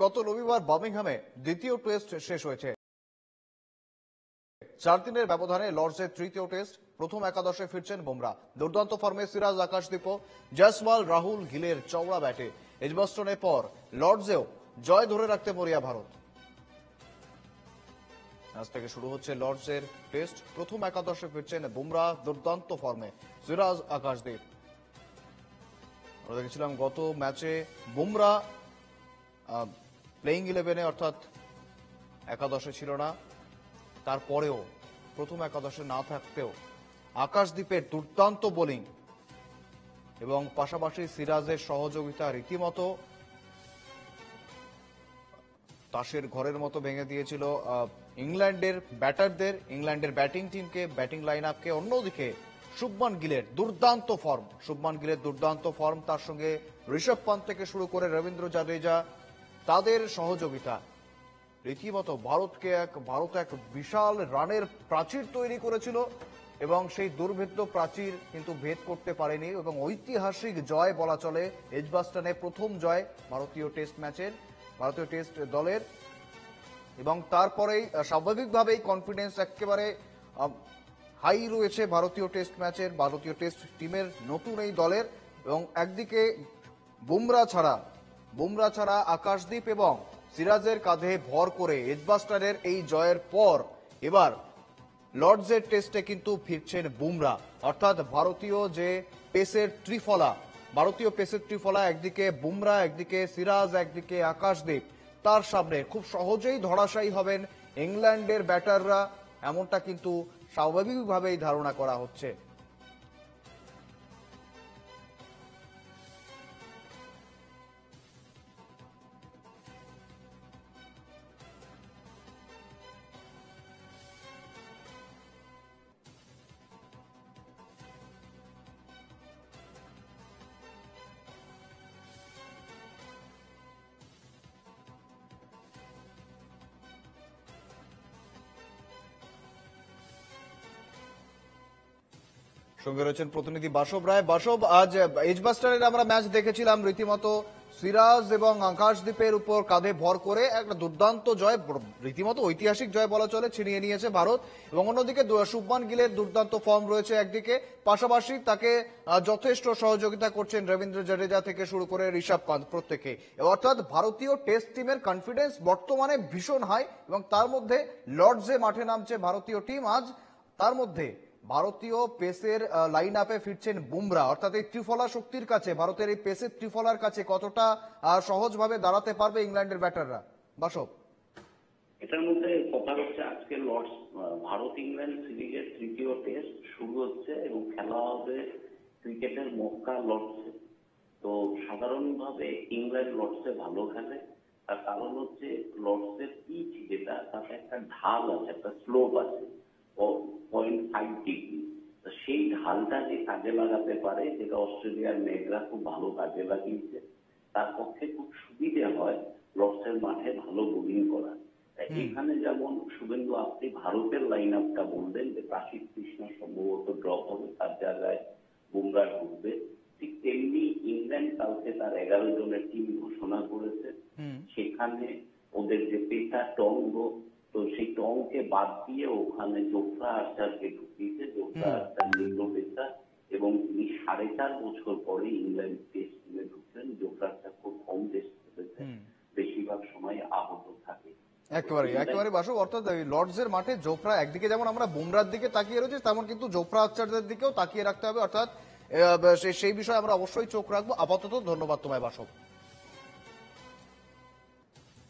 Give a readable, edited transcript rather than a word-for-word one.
গত রবিবার বার্মিংহামে দ্বিতীয় টেস্ট শেষ হয়েছে। 4 দিনের ব্যবধানে লর্ডসের তৃতীয় টেস্ট। প্রথম একাদশে ফিরছেন বুমরা। দুর্দান্ত ফর্মে সিরাজ, আকাশদীপ, জয়সওয়াল, রাহুল, গিলের চওড়া ব্যাটে এজবাস্টনের পর লর্ডসেও জয় ধরে রাখতে মরিয়া ভারত। আজ থেকে শুরু হচ্ছে লর্ডসের টেস্ট। প্রথম একাদশে ফিরছেন বুমরা, দুর্দান্ত ফর্মে সিরাজ, আকাশদীপ। আমরা দেখেছিলাম গত ম্যাচে বুমরা প্লেইং 11-এ অর্থাৎ একাদশে ছিল না, তারপরেও প্রথম একাদশে না থাকতেও আকাশদীপের দুর্দান্ত বোলিং এবং পাশাপাশি সিরাজের সহযোগিতা রীতিমতো তাসের ঘরের মতো ভেঙে দিয়েছিল ইংল্যান্ডের ব্যাটারদের, ইংল্যান্ডের ব্যাটিং টিমকে, ব্যাটিং লাইন আপকে। অন্যদিকে শুভমান গিলের দুর্দান্ত ফর্ম, তার সঙ্গে ঋষভ পান্ত থেকে শুরু করে রবীন্দ্র জাদেজা, তাদের সহযোগিতা রীতিমতো ভারত এক বিশাল রানের প্রাচীর তৈরি করেছিল এবং সেই দুর্ভেদ্য প্রাচীর কিন্তু ভেদ করতে পারেনি এবং ঐতিহাসিক জয় বলা চলে। এজবাস্টনে প্রথম জয় ভারতীয় টেস্ট দলের এবং তারপরেই স্বাভাবিকভাবেই কনফিডেন্স একেবারে হাই রয়েছে ভারতীয় টেস্ট টিমের, নতুন এই দলের। এবং একদিকে বুমরা ছাড়া আকাশদীপ এবং সিরাজের কাঁধে ভর করে এজবাস্টনের এই জয়ের পর এবার লর্ডসের টেস্টে কিন্তু ফিরছেন বুমরা। অর্থাৎ ভারতীয় পেসের ত্রিফলা, একদিকে বুমরা, একদিকে সিরাজ, একদিকে আকাশদীপ, তার সামনে খুব সহজেই ধরাশায়ী হবেন ইংল্যান্ডের ব্যাটাররা, এমনটা কিন্তু স্বাভাবিকভাবেই ধারণা করা হচ্ছে। সঙ্গে রয়েছেন প্রতিনিধি বাসব রায়। বাসব, আজ এজবাস্টনের আমরা ম্যাচ দেখেছিলাম, রীতিমতো সিরাজ এবং আকাশদীপের উপর কাঁধে ভর করে একটা দুর্দান্ত জয়, রীতিমতো ঐতিহাসিক জয় বলা চলে, ছিনিয়ে নিয়েছে ভারত। এবং অন্যদিকে শুভমান গিলের দুর্দান্ত ফর্ম রয়েছে একদিকে, পাশাপাশি তাকে যথেষ্ট সহযোগিতা করছেন রবীন্দ্র জাদেজা থেকে শুরু করে ঋষভ পান্ত প্রত্যেকে। অর্থাৎ ভারতীয় টেস্ট টিমের কনফিডেন্স বর্তমানে ভীষণ হাই এবং তার মধ্যে লর্ডসে মাঠে নামছে ভারতীয় টিম আজ। তার মধ্যে ভারতীয় পেসের লাইন আপে ফিরছেন বুমরা। অর্থাৎ এই ত্রিফলা শক্তির কাছে, ভারতের এই পেসের ত্রিফলার কাছে কতটা সহজভাবে দাঁড়াতে পারবে ইংল্যান্ডের ব্যাটাররা? বাসব, এটার মধ্যে কথা হচ্ছে আজকে লর্ডস ভারত ইংল্যান্ড সিরিজের তৃতীয় টেস্ট শুরু হচ্ছে এবং খেলা হবে ক্রিকেটের মক্কা লর্ডসে। তো সাধারণভাবে ইংল্যান্ড লর্ডসে ভালো খেলে, তার কারণ হচ্ছে লর্ডসের পিচ যেটা, তাতে একটা ঢাল আছে, একটা স্লোপ আছে 0.5 ডিগ্রি। সেই ঢালটা যে কাজে লাগাতে পারে, যেটা অস্ট্রেলিয়ার মেঘরা খুব ভালো কাজে লাগিয়েছে, তার পক্ষে খুব সুবিধে হয় লর্ডসের মাঠে ভালো বোলিং করা। এখানে যেমন শুভেন্দু, আপনি ভারতের লাইন আপটা বললেন যে কাশিপ কৃষ্ণ সম্ভবত ড্রপ হবে, তার জায়গায় বুমরা ঢুকবে, ঠিক তেমনি ইংল্যান্ড কালকে তার 11 জনের টিম ঘোষণা করেছে। সেখানে ওদের যে পেসার টঙ্গ, তো সেই টংকে বাদ দিয়ে ওখানে জোফরা আর্চারকে ঢুকিয়েছে। জোফরা আর্চার নিম্ন পেসার এবং তিনি 4.5 বছর পরে ইংল্যান্ড টেস্ট টিমে ঢুকলেন। জোফরা আর্চার খুব কম টেস্ট খেলেছে, বেশিরভাগ সময় আহত থাকে। একেবারে বাসব, অর্থাৎ লর্ডসের মাঠে জোফরা, একদিকে যেমন আমরা বুমরার দিকে তাকিয়ে রয়েছি, তেমন কিন্তু জোফরা আর্চারদের দিকেও তাকিয়ে রাখতে হবে। অর্থাৎ সেই বিষয়ে আমরা অবশ্যই চোখ রাখবো। আপাতত ধন্যবাদ তোমায় বাসব।